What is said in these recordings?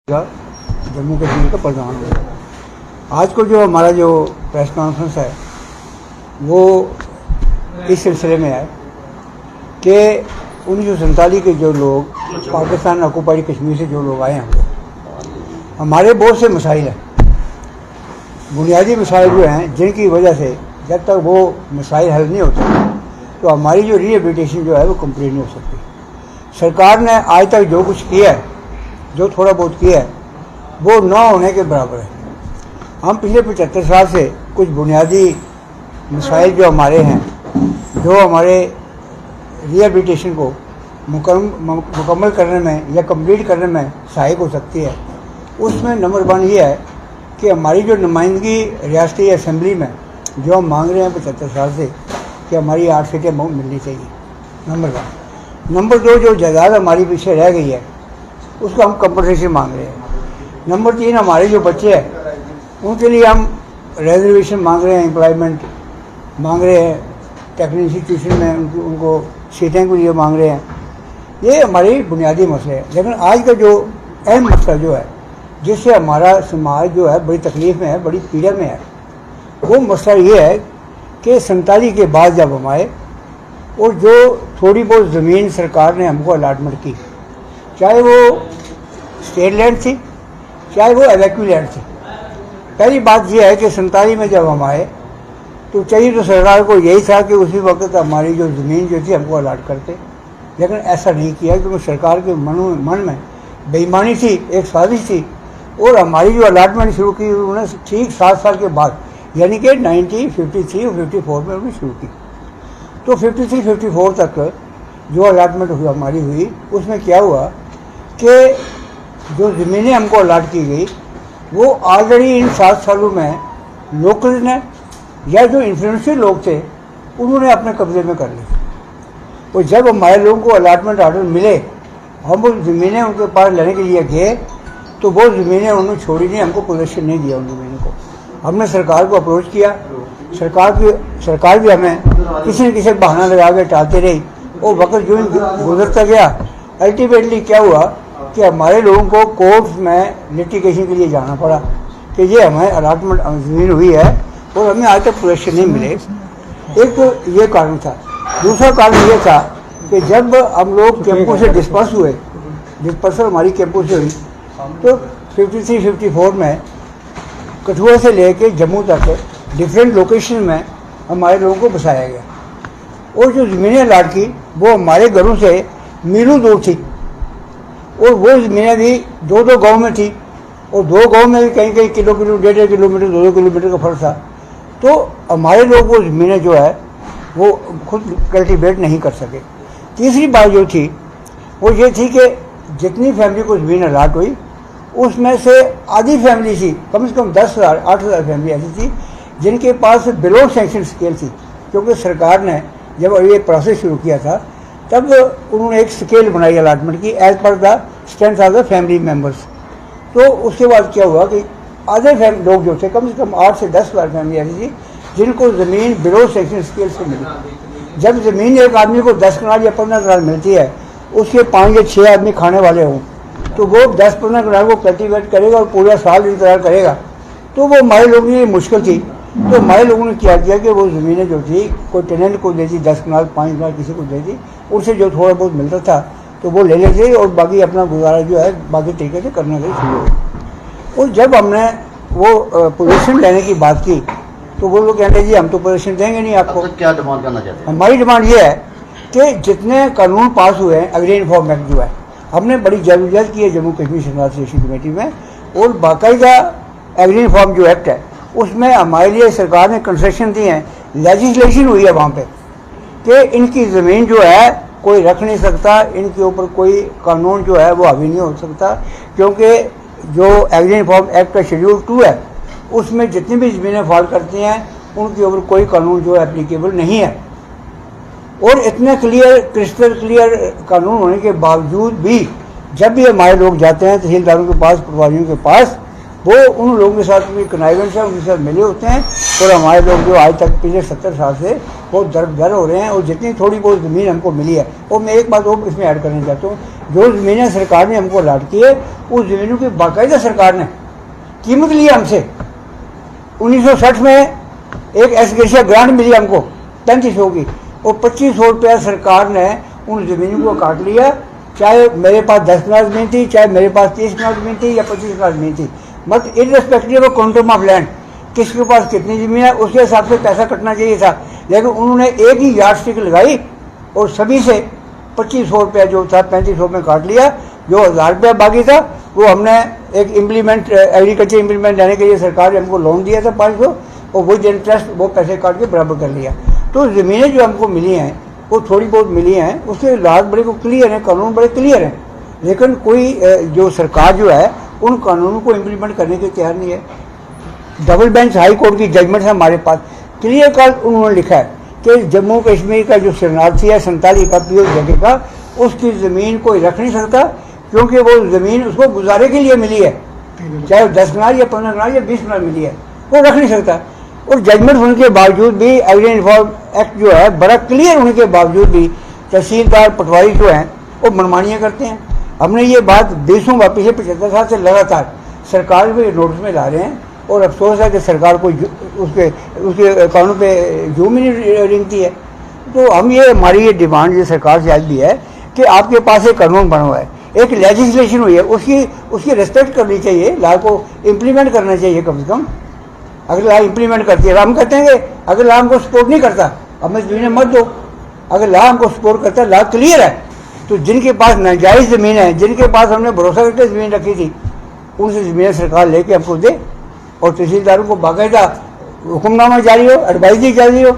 जम्मू कश्मीर का प्रधान होगा। आज को जो हमारा जो प्रेस कॉन्फ्रेंस है वो इस सिलसिले में है कि 1947 के जो लोग पाकिस्तान ऑक्युपाइड कश्मीर से जो लोग आए हैं, हमारे बहुत से मसाइल हैं, बुनियादी मसाइल जो हैं, जिनकी वजह से जब तक वो मसाइल हल नहीं होते तो हमारी जो रिहेबिलिटेशन जो है वो कंप्लीट नहीं हो सकती। सरकार ने आज तक जो कुछ किया है, जो थोड़ा बहुत किया है, वो न होने के बराबर है। हम पिछले 75 साल से कुछ बुनियादी मसाइल जो हमारे हैं, जो हमारे रिहेबिलिटेशन को मुकम्मल करने में या कंप्लीट करने में सहायक हो सकती है, उसमें नंबर 1 ये है कि हमारी जो नुमाइंदगी रियासती असम्बली में जो हम मांग रहे हैं 75 साल से कि हमारी 8 सीटें मिलनी चाहिए, नंबर 1। नंबर 2, जो जायदाद हमारी पीछे रह गई है उसको हम कंपनसेशन मांग रहे हैं। नंबर 3, हमारे जो बच्चे हैं उनके लिए हम रिजर्वेशन मांग रहे हैं, एम्प्लॉयमेंट मांग रहे हैं, टेक्निकल इंस्टीट्यूशन में उनको सीटें के लिए मांग रहे हैं। ये हमारी बुनियादी मसले हैं। लेकिन आज का जो अहम मसला जो है, जिससे हमारा समाज जो है बड़ी तकलीफ में है, बड़ी पीड़ा में है, वो मसला ये है कि 47 के बाद जब हम आए और जो थोड़ी बहुत ज़मीन सरकार ने हमको अलाटमेंट की, चाहे वो स्टेट लैंड थी, चाहे वो एवैक्यू लैंड थी। पहली बात यह है कि 47 में जब हम आए तो चाहिए तो सरकार को यही था कि उसी वक्त हमारी जो ज़मीन जो थी हमको अलाट करते, लेकिन ऐसा नहीं किया क्योंकि सरकार के मन में बेईमानी थी, एक साजिश थी। और हमारी जो अलाटमेंट शुरू की उन्होंने ठीक 7 साल के बाद, यानी कि 1953 और 54 में उन्होंने शुरू की। तो 53-54 तक जो अलाटमेंट हमारी हुई, उसमें क्या हुआ कि जो ज़मीनें हमको अलाट की गई वो ऑलरेडी इन 7 सालों में लोकल ने या जो इन्फ्लुएंशियल लोग थे उन्होंने अपने कब्जे में कर ली। और जब हमारे लोगों को अलाटमेंट ऑर्डर मिले, हम वो ज़मीनें उनके पास लेने के लिए गए तो वो ज़मीनें उन्होंने छोड़ी नहीं, हमको पोजीशन नहीं दिया उन ज़मीनों को। हमने सरकार को अप्रोच किया, सरकार भी हमें किसी न किसी बहाना लगा के टालते रही और वक्त जो गुजरता गया, अल्टीमेटली क्या हुआ कि हमारे लोगों को कोर्ट में लिटिगेशन के लिए जाना पड़ा कि ये हमें अलाटमेंट ज़मीन हुई है और हमें आज तक पोजीशन नहीं मिले। एक तो ये कारण था। दूसरा कारण ये था कि जब हम लोग कैंपू से डिस्पर्स हुए, डिस्पर्सल हमारी कैंपू से हुई, तो 53-54 में कठुआ से लेके जम्मू तक डिफरेंट लोकेशन में हमारे लोगों को बसाया गया। और जो ज़मीनें अलाट की वो हमारे घरों से मीलों दूर थी और वो ज़मीनें भी 2-2 गाँव में थी और 2 गाँव में भी कहीं 1.5 किलोमीटर 2 किलोमीटर का फर्क था। तो हमारे लोग वो ज़मीनें जो है वो खुद कल्टीवेट नहीं कर सके। तीसरी बात जो थी वो ये थी कि जितनी फैमिली को ज़मीन अलाट हुई उसमें से आधी फैमिली थी, कम से कम 10,000-8,000 फैमिली ऐसी थी जिनके पास बिलो सैंक्शन स्केल थी। क्योंकि सरकार ने जब ये प्रोसेस शुरू किया था तब उन्होंने एक स्केल बनाई अलाटमेंट की एज पर the strength of the family members. तो उसके बाद क्या हुआ कि आधे लोग जो थे, कम से कम 8 से 10,000 फैमिली ऐसी थी जिनको ज़मीन बिलो सैंक्शन स्केल से मिली। जब ज़मीन एक आदमी को 10 कनाल या 15 कनाल मिलती है, उसके 5 या 6 आदमी खाने वाले हों, तो वो 10-15 कनाल को कल्टीवेट करेगा और पूरा साल इंतजार करेगा, तो वो हमारे लोगों के लिए मुश्किल थी। तो हमारे लोगों ने क्या किया कि वो ज़मीनें जो थी कोई टेनेंट को दे दी, 10 कनाल 5 कनाल किसी को दे दी, उनसे जो थोड़ा बहुत मिलता था तो वो ले लेते और बाकी अपना गुजारा जो है बाकी तरीके से करना शुरू हो। और जब हमने वो पोजीशन लेने की बात की तो वो लोग कहते जी हम तो पोजीशन देंगे नहीं आपको। तो क्या डिमांड करना चाहते हैं? हमारी डिमांड ये है कि जितने कानून पास हुए हैं, एग्री रिफॉर्म एक्ट जो है, हमने बड़ी जदोजहद की है जम्मू कश्मीर शहनाज स्टेशन कमेटी में, और बाकायदा एग्री रिफॉर्म जो एक्ट है उसमें हमारे लिए सरकार ने कंसेशन दी हैं, लेजिस्लेशन हुई है वहाँ पे कि इनकी ज़मीन जो है कोई रख नहीं सकता, इनके ऊपर कोई कानून जो है वो हावी नहीं हो सकता, क्योंकि जो एग्री रिफॉर्म एक्ट का शेड्यूल 2 है उसमें जितनी भी ज़मीनें फॉल करती हैं उनके ऊपर कोई कानून जो है एप्लीकेबल नहीं है। और इतने क्रिस्टल क्लियर कानून होने के बावजूद भी जब भी हमारे लोग जाते हैं तहसीलदारों के पास, पटवारियों के पास, वो उन लोगों के साथ भी कनाइवेंस है, उनके साथ मिले होते हैं। और हमारे लोग जो आज तक पिछले 70 साल से बहुत दरबदर हो रहे हैं, और जितनी थोड़ी बहुत ज़मीन हमको मिली है, और मैं एक बात और इसमें ऐड करना चाहता हूँ, जो ज़मीनें सरकार ने हमको अलाट की है, उस ज़मीनों की बाकायदा सरकार ने कीमत ली हमसे। 1960 में एक एसग्रेशिया ग्रांट मिली हमको 3500 की, और 2500 रुपया सरकार ने उन ज़मीनों को काट लिया। चाहे मेरे पास 10 कनाल ज़मीन थी, चाहे मेरे पास 30 कनाल ज़मीन थी या 25 कनाल ज़मीन थी, मत irrespective of quantum of land, किसके पास कितनी ज़मीन है उसके हिसाब से पैसा कटना चाहिए था। लेकिन उन्होंने एक ही यार्ड स्टिक लगाई और सभी से 2500 रुपया जो था 3500 में काट लिया। जो 1000 रुपया बाकी था वो हमने एक इम्प्लीमेंट एग्रीकल्चर इम्प्लीमेंट लेने के लिए सरकार ने हमको लोन दिया था 500, और वो इंटरेस्ट वो पैसे काट के बराबर कर लिया। तो ज़मीनें जो हमको मिली हैं वो थोड़ी बहुत मिली हैं, उसके लाभ बड़े को क्लियर हैं, कानून बड़े क्लियर हैं, लेकिन कोई जो सरकार जो है उन कानूनों को इम्प्लीमेंट करने के तैयार नहीं है। डबल बेंच हाई कोर्ट की जजमेंट है हमारे पास, क्लियर कट उन्होंने लिखा है कि जम्मू कश्मीर का जो शरणार्थी है 47 का पीओ जगह का, उसकी ज़मीन कोई रख नहीं सकता, क्योंकि वो ज़मीन उसको गुजारे के लिए मिली है, चाहे 10 कनाल या 15 कनाल या 20 कनाल मिली है, वो रख नहीं सकता। और जजमेंट होने के बावजूद भी एग्री रिफॉर्म एक्ट जो है बड़ा क्लियर होने के बावजूद भी तहसीलदार पटवारी जो हैं वो मनमानियाँ करते हैं। हमने ये बात देशों व पिछले 75 साल से लगातार सरकार को नोटिस में ला रहे हैं, और अफसोस है कि सरकार को उसके कानून पे जूम ही नहीं रिंगती है। तो हम ये हमारी ये डिमांड ये सरकार से आज भी है कि आपके पास एक कानून बना हुआ है, एक लेजिस्लेशन हुई है, उसकी रिस्पेक्ट करनी चाहिए, लॉ को इम्प्लीमेंट करना चाहिए कम से कम। अगर लॉ इम्प्लीमेंट करती है, हम कहते हैं कि अगर लॉ हमको सपोर्ट नहीं करता हमें ज़मीनें मत दो। अगर लॉ हमको सपोर्ट करता है, लॉ क्लियर है, तो जिनके पास नाजायज़ ज़मीन है, जिनके पास हमने भरोसा करके ज़मीन रखी थी, उनसे ज़मीनें सरकार लेके हमको दे, और तहसीलदारों को बाकायदा हुक्मनामा जारी हो, एडवाइजरी जारी हो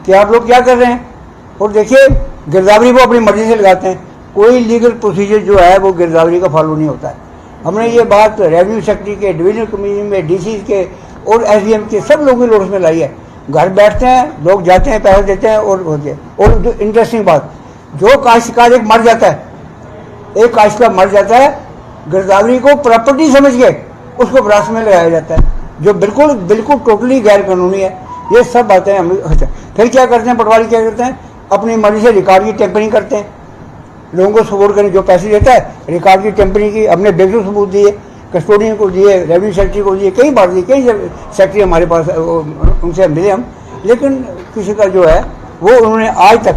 कि आप लोग क्या कर रहे हैं। और देखिए गिरदावरी वो अपनी मर्जी से लगाते हैं, कोई लीगल प्रोसीजर जो है वो गिरदावरी का फॉलो नहीं होता है। हमने ये बात रेवेन्यू सेक्रेटरी के, डिवीजनल कमीशन में, डीसी के और एसडीएम के सब लोगों की नोटिस में लाई है। घर बैठते हैं लोग, जाते हैं, पैसे देते हैं और होते हैं। और जो इंटरेस्टिंग बात, जो काश्तकार एक मर जाता है, एक काश्तकार मर जाता है, गिरदावरी को प्रॉपर्टी समझ के उसको विरासत में लगाया जाता है, जो बिल्कुल बिल्कुल टोटली गैर कानूनी है। ये सब बातें हम फिर क्या करते हैं, पटवारी क्या करते हैं, अपनी मर्जी से रिकॉर्ड की टेम्परिंग करते हैं, लोगों को सपोर्ट करने जो पैसे देता है रिकॉर्ड की टेम्परिंग की हमने बेगू सबूत दिए, कस्टोडियन को दिए, रेवेन्यू सेक्रेटरी को दिए, कई बार दिए, कई सेक्रेटरी हमारे पास उनसे मिले हम, लेकिन किसी का जो है वो उन्होंने आज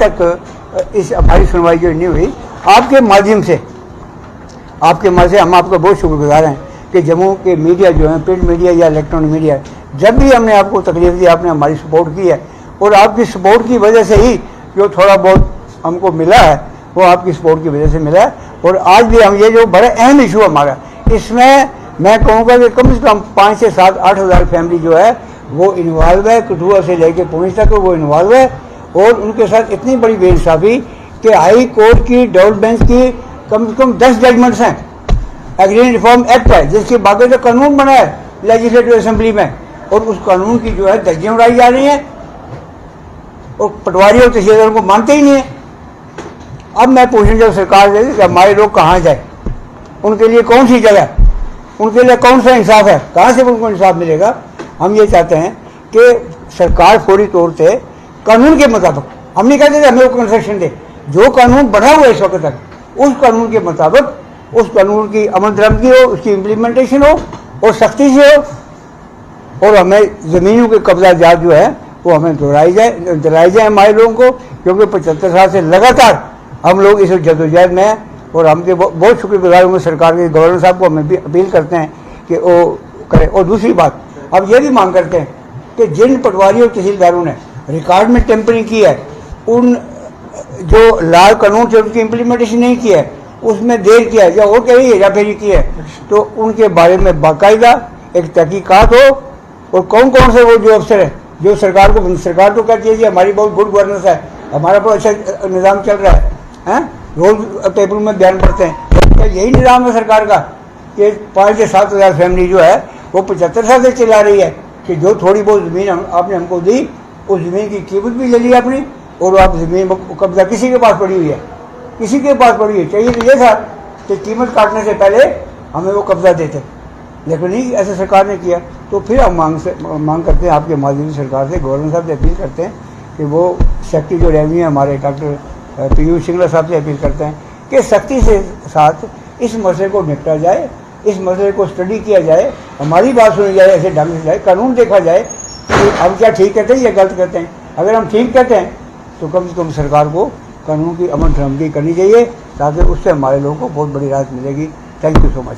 तक इस हमारी सुनवाई जो नहीं हुई। आपके माध्यम से हम आपका बहुत शुक्रगुजार हैं कि जम्मू के मीडिया जो है, प्रिंट मीडिया या इलेक्ट्रॉनिक मीडिया, जब भी हमने आपको तकलीफ दी आपने हमारी सपोर्ट की है, और आपकी सपोर्ट की वजह से ही जो थोड़ा बहुत हमको मिला है वो आपकी सपोर्ट की वजह से मिला है। और आज भी हम ये जो बड़ा अहम इशू हमारा, इसमें मैं कहूँगा कि कम से कम 5 से 7-8 हज़ार फैमिली जो है वो इन्वॉल्व है, कठुआ से लेकर पुणे तक वो इन्वॉल्व है, और उनके साथ इतनी बड़ी बेइंसाफ़ी कि हाई कोर्ट की, डबल बेंच की कम से कम 10 जजमेंट्स हैं। एग्री रिफॉर्म एक्ट है जिसके बाकायदा कानून बना है लेजिस्लेटिव असेंबली में, और उस कानून की जो है धज्जियां उड़ाई जा रही हैं, और पटवारी और तहसीलदारों को मानते ही नहीं है। अब मैं पूछूं जब सरकार से कि हमारे लोग कहाँ जाए, उनके लिए कौन सी जगह, उनके लिए कौन सा इंसाफ है, कहाँ से उनको इंसाफ मिलेगा। हम ये चाहते हैं कि सरकार फौरी तौर से कानून के मुताबिक, हम नहीं कहते हमें वो कंसेशन दे, जो कानून बढ़ा हुआ है इस वक्त तक उस कानून के मुताबिक उस कानून की अमल दरामदी हो, उसकी इम्प्लीमेंटेशन हो और सख्ती से हो, और हमें ज़मीनों के कब्जा जात जो है वो हमें दिलाई जाए हमारे लोगों को, क्योंकि 75 साल से लगातार हम लोग इस जदोजहद में हैं। और हम बहुत शुक्रगुजार होंगे सरकार के, गवर्नर साहब को हमें भी अपील करते हैं कि वो करें। और दूसरी बात, अब ये भी मांग करते हैं कि जिन पटवारी और तहसीलदारों ने रिकॉर्ड में टेम्परिंग की है, उन जो लाल कानून से उसकी इम्प्लीमेंटेशन नहीं किया है, उसमें देर किया है या और कहीं हेराफेरी की है, तो उनके बारे में बाकायदा एक तहकीकात हो। और कौन कौन से वो जो अफसर हैं जो सरकार तो कहती है जी हमारी बहुत गुड गवर्नेंस है, हमारा बहुत अच्छा निज़ाम चल रहा है, रोज पेपर में बयान पढ़ते हैं, क्या यही निज़ाम है सरकार का कि 5 से 7 हज़ार फैमिली जो है वो 75 साल से चला रही है कि जो थोड़ी बहुत ज़मीन आपने हमको दी, उस ज़मीन की कीमत भी ले ली आपने, और आप ज़मीन कब्जा किसी के पास पड़ी हुई है, किसी के पास पड़ी है। चाहिए तो ये था कि कीमत काटने से पहले हमें वो कब्जा देते, लेकिन नहीं ऐसा सरकार ने किया। तो फिर हम मांग करते हैं आपके माध्यम से सरकार से, गवर्नर साहब से अपील करते हैं कि वो सेक्रेटरी जो रेवेन्यू है हमारे डॉक्टर पीयूष सिंगला साहब से अपील करते हैं कि सख्ती से साथ इस मसले को निपटा जाए, इस मसले को स्टडी किया जाए, हमारी बात सुनी जाए, ऐसे ढंग से जाए, कानून देखा जाए कि हम क्या ठीक कहते हैं या गलत कहते हैं। अगर हम ठीक कहते हैं तो कम से कम सरकार को कानून की अमल दरामदी करनी चाहिए, ताकि उससे हमारे लोगों को बहुत बड़ी राहत मिलेगी। Thank you so much.